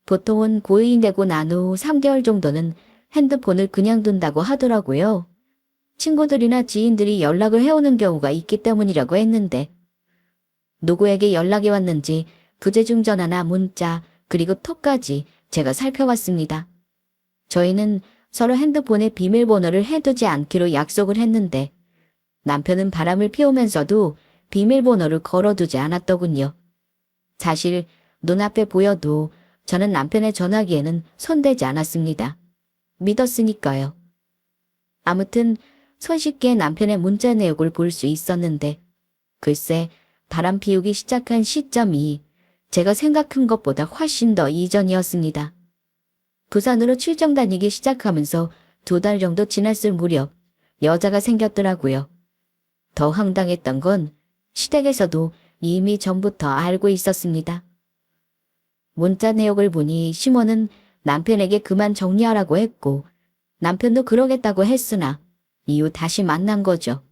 보통은 고인이 되고 난 후 3개월 정도는 핸드폰을 그냥 둔다고 하더라고요. 친구들이나 지인들이 연락을 해오는 경우가 있기 때문이라고 했는데 누구에게 연락이 왔는지 부재중 전화나 문자 그리고 톡까지 제가 살펴봤습니다. 저희는 서로 핸드폰에 비밀번호를 해두지 않기로 약속을 했는데 남편은 바람을 피우면서도 비밀번호를 걸어두지 않았더군요. 사실 눈앞에 보여도 저는 남편의 전화기에는 손대지 않았습니다. 믿었으니까요. 아무튼 손쉽게 남편의 문자 내역을 볼 수 있었는데 글쎄 바람 피우기 시작한 시점이 제가 생각한 것보다 훨씬 더 이전이었습니다. 부산으로 출장 다니기 시작하면서 2달 정도 지났을 무렵 여자가 생겼더라고요. 더 황당했던 건 시댁에서도 이미 전부터 알고 있었습니다. 문자 내역을 보니 시모는 남편에게 그만 정리하라고 했고 남편도 그러겠다고 했으나 이후 다시 만난 거죠.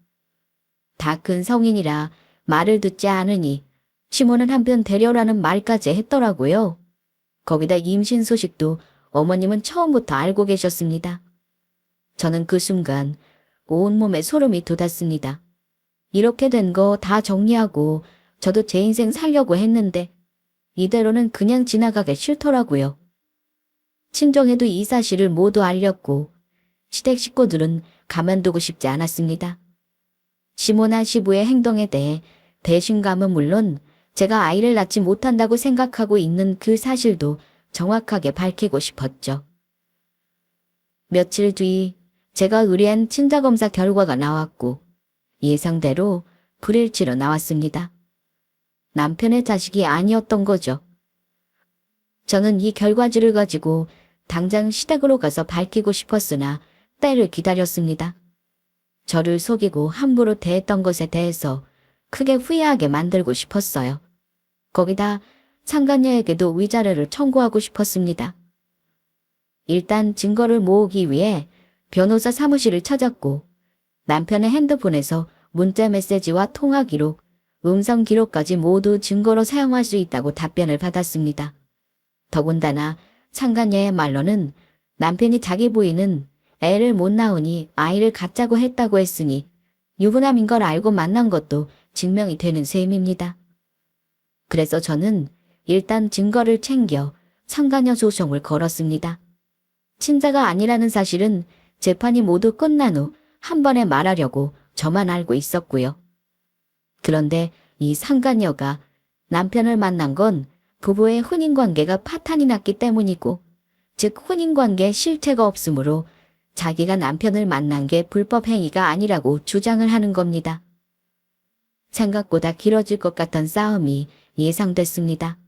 다 큰 성인이라 말을 듣지 않으니 시모는 한편 데려라는 말까지 했더라고요. 거기다 임신 소식도 어머님은 처음부터 알고 계셨습니다. 저는 그 순간 온몸에 소름이 돋았습니다. 이렇게 된 거 다 정리하고 저도 제 인생 살려고 했는데 이대로는 그냥 지나가기 싫더라고요. 친정에도 이 사실을 모두 알렸고 시댁 식구들은 가만두고 싶지 않았습니다. 시모나 시부의 행동에 대해 배신감은 물론 제가 아이를 낳지 못한다고 생각하고 있는 그 사실도 정확하게 밝히고 싶었죠. 며칠 뒤 제가 의뢰한 친자검사 결과가 나왔고 예상대로 불일치로 나왔습니다. 남편의 자식이 아니었던 거죠. 저는 이 결과지를 가지고 당장 시댁으로 가서 밝히고 싶었으나 때를 기다렸습니다. 저를 속이고 함부로 대했던 것에 대해서 크게 후회하게 만들고 싶었어요. 거기다 상간녀에게도 위자료를 청구하고 싶었습니다. 일단 증거를 모으기 위해 변호사 사무실을 찾았고 남편의 핸드폰에서 문자 메시지와 통화 기록, 음성 기록까지 모두 증거로 사용할 수 있다고 답변을 받았습니다. 더군다나 상간녀의 말로는 남편이 자기 부인은 애를 못 낳으니 아이를 갖자고 했다고 했으니 유부남인 걸 알고 만난 것도 증명이 되는 셈입니다. 그래서 저는 일단 증거를 챙겨 상간녀 소송을 걸었습니다. 친자가 아니라는 사실은 재판이 모두 끝난 후 한 번에 말하려고 저만 알고 있었고요. 그런데 이 상간녀가 남편을 만난 건 부부의 혼인관계가 파탄이 났기 때문이고 즉 혼인관계에 실체가 없으므로 자기가 남편을 만난 게 불법 행위가 아니라고 주장을 하는 겁니다. 생각보다 길어질 것 같던 싸움이 예상됐습니다.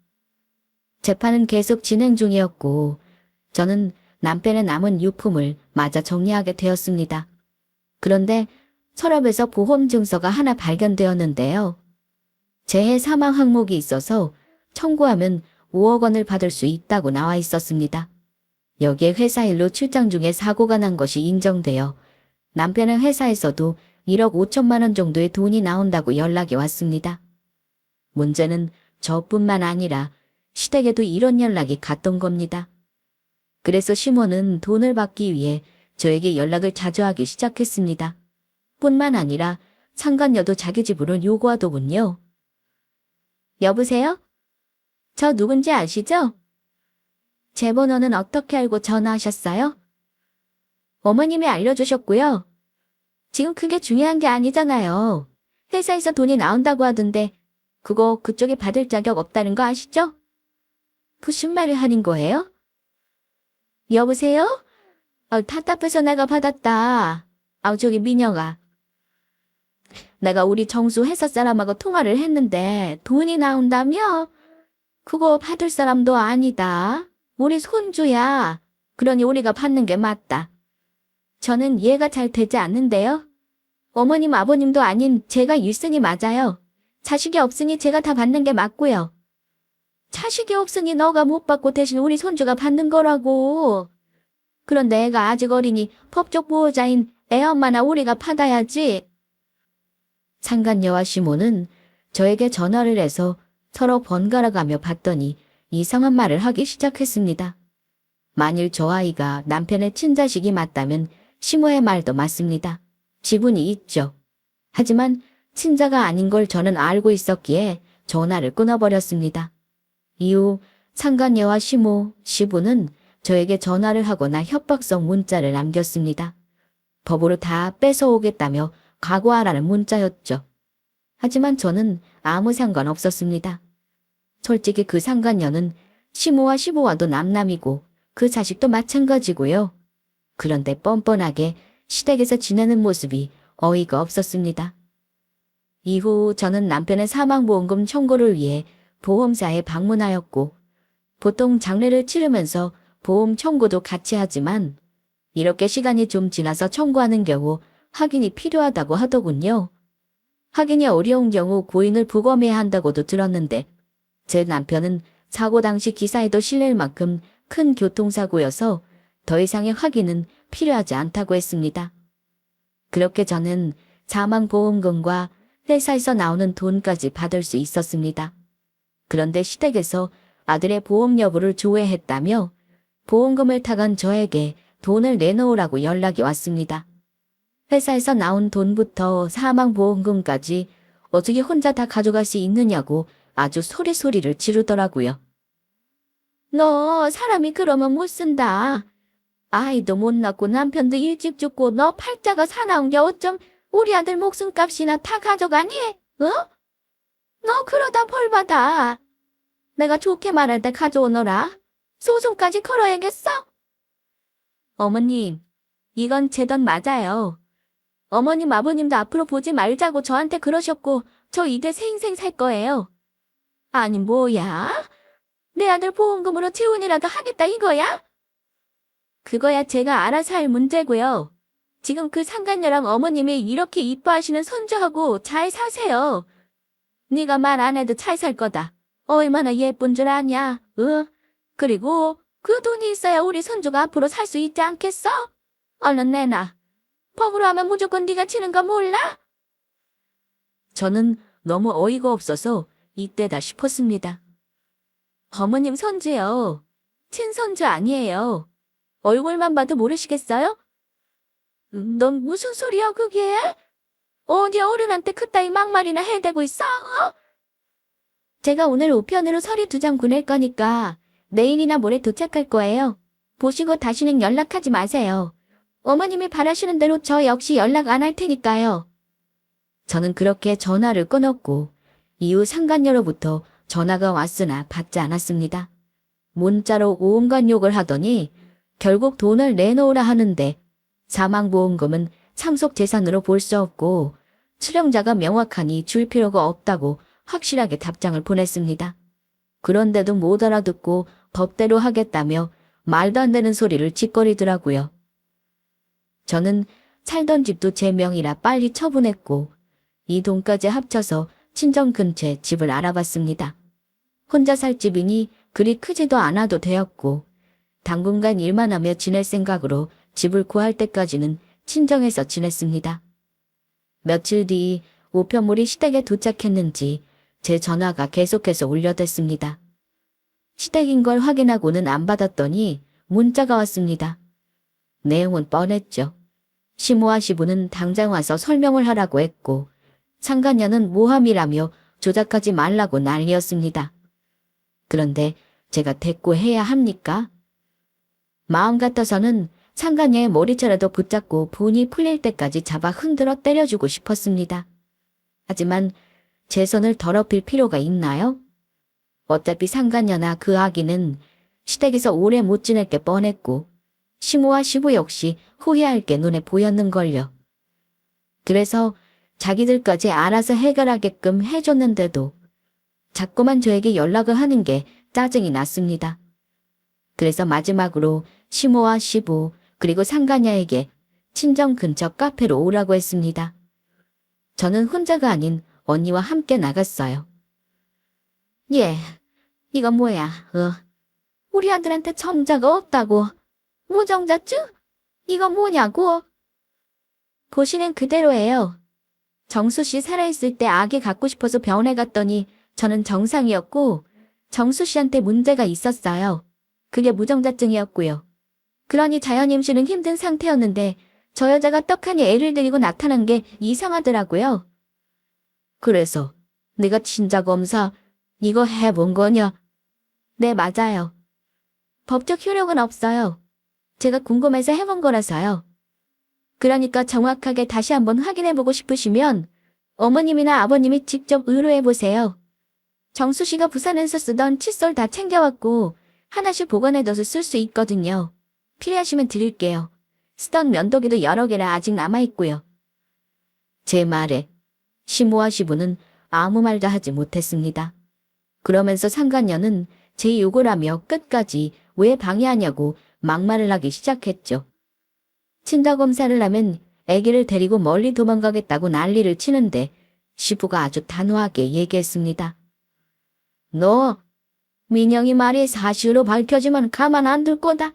재판은 계속 진행 중이었고 저는 남편의 남은 유품을 마저 정리하게 되었습니다. 그런데 서랍에서 보험 증서가 하나 발견되었는데요. 재해 사망 항목이 있어서 청구하면 5억 원을 받을 수 있다고 나와 있었습니다. 여기에 회사 일로 출장 중에 사고가 난 것이 인정되어 남편의 회사에서도 1억 5천만 원 정도의 돈이 나온다고 연락이 왔습니다. 문제는 저뿐만 아니라 시댁에도 이런 연락이 갔던 겁니다. 그래서 시모는 돈을 받기 위해 저에게 연락을 자주 하기 시작했습니다. 뿐만 아니라 상간녀도 자기 집으로 요구하더군요. 여보세요? 저 누군지 아시죠? 제 번호는 어떻게 알고 전화하셨어요? 어머님이 알려주셨고요. 지금 그게 중요한 게 아니잖아요. 회사에서 돈이 나온다고 하던데 그거 그쪽에 받을 자격 없다는 거 아시죠? 무슨 말을 하는 거예요? 여보세요? 답답해서 내가 받았다. 저기 민영아. 내가 우리 정수 회사 사람하고 통화를 했는데 돈이 나온다며? 그거 받을 사람도 아니다. 우리 손주야. 그러니 우리가 받는 게 맞다. 저는 이해가 잘 되지 않는데요. 어머님 아버님도 아닌 제가 일순이 맞아요. 자식이 없으니 제가 다 받는 게 맞고요. 자식이 없으니 너가 못 받고 대신 우리 손주가 받는 거라고. 그런데 애가 아직 어리니 법적 보호자인 애 엄마나 우리가 받아야지. 상간녀와 시모는 저에게 전화를 해서 서로 번갈아가며 받더니 이상한 말을 하기 시작했습니다. 만일 저 아이가 남편의 친자식이 맞다면 시모의 말도 맞습니다. 지분이 있죠. 하지만 친자가 아닌 걸 저는 알고 있었기에 전화를 끊어버렸습니다. 이후 상간녀와 시모, 시부는 저에게 전화를 하거나 협박성 문자를 남겼습니다. 법으로 다 뺏어오겠다며 각오하라는 문자였죠. 하지만 저는 아무 상관없었습니다. 솔직히 그 상간녀는 시모와 시부와도 남남이고 그 자식도 마찬가지고요. 그런데 뻔뻔하게 시댁에서 지내는 모습이 어이가 없었습니다. 이후 저는 남편의 사망보험금 청구를 위해 보험사에 방문하였고 보통 장례를 치르면서 보험 청구도 같이 하지만 이렇게 시간이 좀 지나서 청구하는 경우 확인이 필요하다고 하더군요. 확인이 어려운 경우 고인을 부검해야 한다고도 들었는데 제 남편은 사고 당시 기사에도 실릴 만큼 큰 교통사고여서 더 이상의 확인은 필요하지 않다고 했습니다. 그렇게 저는 사망보험금과 회사에서 나오는 돈까지 받을 수 있었습니다. 그런데 시댁에서 아들의 보험 여부를 조회했다며 보험금을 타간 저에게 돈을 내놓으라고 연락이 왔습니다. 회사에서 나온 돈부터 사망보험금까지 어떻게 혼자 다 가져갈 수 있느냐고 아주 소리소리를 지르더라고요. 너 사람이 그러면 못 쓴다. 아이도 못 낳고 남편도 일찍 죽고 너 팔자가 사나운 게 어쩜 우리 아들 목숨값이나 다 가져가니? 너 그러다 벌 받아. 내가 좋게 말할 때 가져오너라. 소송까지 걸어야겠어? 어머님, 이건 제 돈 맞아요. 어머님 아버님도 앞으로 보지 말자고 저한테 그러셨고 저 이제 새 인생 살 거예요. 아니 뭐야? 내 아들 보험금으로 재혼이라도 하겠다 이거야? 그거야 제가 알아서 할 문제고요. 지금 그 상간녀랑 어머님이 이렇게 이뻐하시는 손주하고 잘 사세요. 네가 말 안 해도 잘 살 거다. 얼마나 예쁜 줄 아냐? 그리고 그 돈이 있어야 우리 손주가 앞으로 살 수 있지 않겠어? 얼른 내놔. 법으로 하면 무조건 네가 치는 거 몰라? 저는 너무 어이가 없어서 이때다 싶었습니다. 어머님 손주요. 친손주 아니에요. 얼굴만 봐도 모르시겠어요? 넌 무슨 소리야 그게? 어디 어른한테 그따위 막말이나 해대고 있어? 제가 오늘 우편으로 서류 2장 보낼 거니까 내일이나 모레 도착할 거예요. 보시고 다시는 연락하지 마세요. 어머님이 바라시는 대로 저 역시 연락 안 할 테니까요. 저는 그렇게 전화를 끊었고 이후 상간녀로부터 전화가 왔으나 받지 않았습니다. 문자로 온갖 욕을 하더니 결국 돈을 내놓으라 하는데 사망보험금은 상속재산으로 볼 수 없고 수령자가 명확하니 줄 필요가 없다고 확실하게 답장을 보냈습니다. 그런데도 못 알아듣고 법대로 하겠다며 말도 안 되는 소리를 짓거리더라고요. 저는 살던 집도 제 명의라 빨리 처분했고 이 돈까지 합쳐서 친정 근처에 집을 알아봤습니다. 혼자 살 집이니 그리 크지도 않아도 되었고 당분간 일만 하며 지낼 생각으로 집을 구할 때까지는 친정에서 지냈습니다. 며칠 뒤 우편물이 시댁에 도착했는지 제 전화가 계속해서 울려댔습니다. 시댁인 걸 확인하고는 안 받았더니 문자가 왔습니다. 내용은 뻔했죠. 시모와 시부는 당장 와서 설명을 하라고 했고 상간녀는 모함이라며 조작하지 말라고 난리였습니다. 그런데 제가 대꾸해야 합니까? 마음 같아서는 상간녀의 머리채라도 붙잡고 분이 풀릴 때까지 잡아 흔들어 때려주고 싶었습니다. 하지만 제 손을 더럽힐 필요가 있나요? 어차피 상간녀나 그 아기는 시댁에서 오래 못 지낼 게 뻔했고 시모와 시부 역시 후회할 게 눈에 보였는걸요. 그래서 자기들까지 알아서 해결하게끔 해줬는데도 자꾸만 저에게 연락을 하는 게 짜증이 났습니다. 그래서 마지막으로 시모와 시부 그리고 상간녀에게 친정 근처 카페로 오라고 했습니다. 저는 혼자가 아닌 언니와 함께 나갔어요. 예, 이거 뭐야? 우리 아들한테 정자가 없다고. 무정자증? 이거 뭐냐고? 고시는 그대로예요. 정수 씨 살아있을 때 아기 갖고 싶어서 병원에 갔더니 저는 정상이었고 정수 씨한테 문제가 있었어요. 그게 무정자증이었고요. 그러니 자연 임신은 힘든 상태였는데 저 여자가 떡하니 애를 데리고 나타난 게 이상하더라고요. 그래서 네가 친자검사 이거 해본 거냐? 네, 맞아요. 법적 효력은 없어요. 제가 궁금해서 해본 거라서요. 그러니까 정확하게 다시 한번 확인해보고 싶으시면 어머님이나 아버님이 직접 의뢰해보세요. 정수 씨가 부산에서 쓰던 칫솔 다 챙겨왔고 하나씩 보관해둬서 쓸 수 있거든요. 필요하시면 드릴게요. 쓰던 면도기도 여러 개라 아직 남아있고요. 제 말에 시모와 시부는 아무 말도 하지 못했습니다. 그러면서 상간녀는 제 욕을 하며 끝까지 왜 방해하냐고 막말을 하기 시작했죠. 친자검사를 하면 아기를 데리고 멀리 도망가겠다고 난리를 치는데 시부가 아주 단호하게 얘기했습니다. 너 민영이 말이 사실로 밝혀지면 가만 안 둘 거다.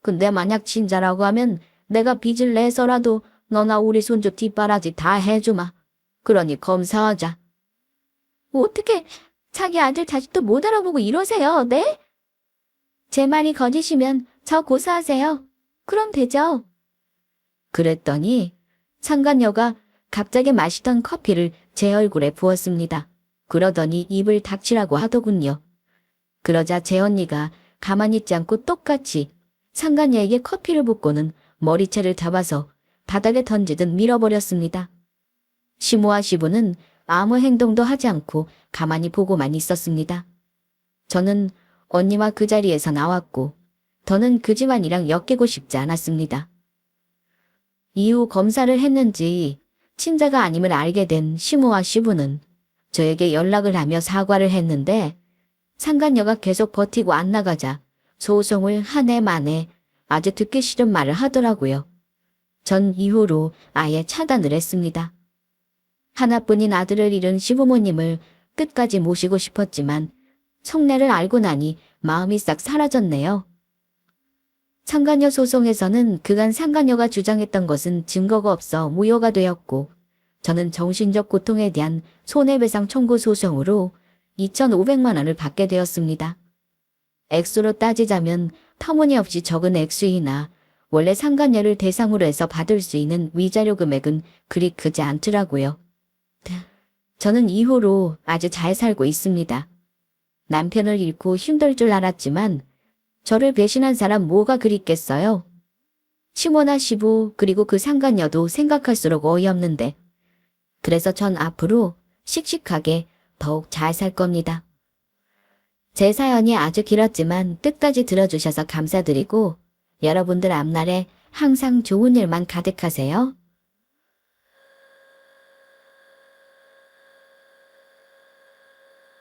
근데 만약 진짜라고 하면 내가 빚을 내서라도 너나 우리 손주 뒷바라지 다 해주마. 그러니 검사하자. 어떻게 자기 아들 자식도 못 알아보고 이러세요, 네? 제 말이 거짓이면 저 고소하세요. 그럼 되죠. 그랬더니 상간녀가 갑자기 마시던 커피를 제 얼굴에 부었습니다. 그러더니 입을 닥치라고 하더군요. 그러자 제 언니가 가만히 있지 않고 똑같이 상간녀에게 커피를 붓고는 머리채를 잡아서 바닥에 던지듯 밀어버렸습니다. 시모와 시부는 아무 행동도 하지 않고 가만히 보고만 있었습니다. 저는 언니와 그 자리에서 나왔고 더는 그 집안이랑 엮이고 싶지 않았습니다. 이후 검사를 했는지 친자가 아님을 알게 된 시모와 시부는 저에게 연락을 하며 사과를 했는데 상간녀가 계속 버티고 안 나가자 소송을 한 해 만에 아주 듣기 싫은 말을 하더라고요. 전 이후로 아예 차단을 했습니다. 하나뿐인 아들을 잃은 시부모님을 끝까지 모시고 싶었지만 속내를 알고 나니 마음이 싹 사라졌네요. 상간녀 소송에서는 그간 상간녀가 주장했던 것은 증거가 없어 무효가 되었고 저는 정신적 고통에 대한 손해배상 청구 소송으로 2,500만 원을 받게 되었습니다. 액수로 따지자면 터무니없이 적은 액수이나 원래 상간녀를 대상으로 해서 받을 수 있는 위자료 금액은 그리 크지 않더라고요. 저는 이후로 아주 잘 살고 있습니다. 남편을 잃고 힘들 줄 알았지만 저를 배신한 사람 뭐가 그립겠어요? 시모나 시부 그리고 그 상간녀도 생각할수록 어이없는데 그래서 전 앞으로 씩씩하게 더욱 잘 살 겁니다. 제 사연이 아주 길었지만 끝까지 들어주셔서 감사드리고 여러분들 앞날에 항상 좋은 일만 가득하세요.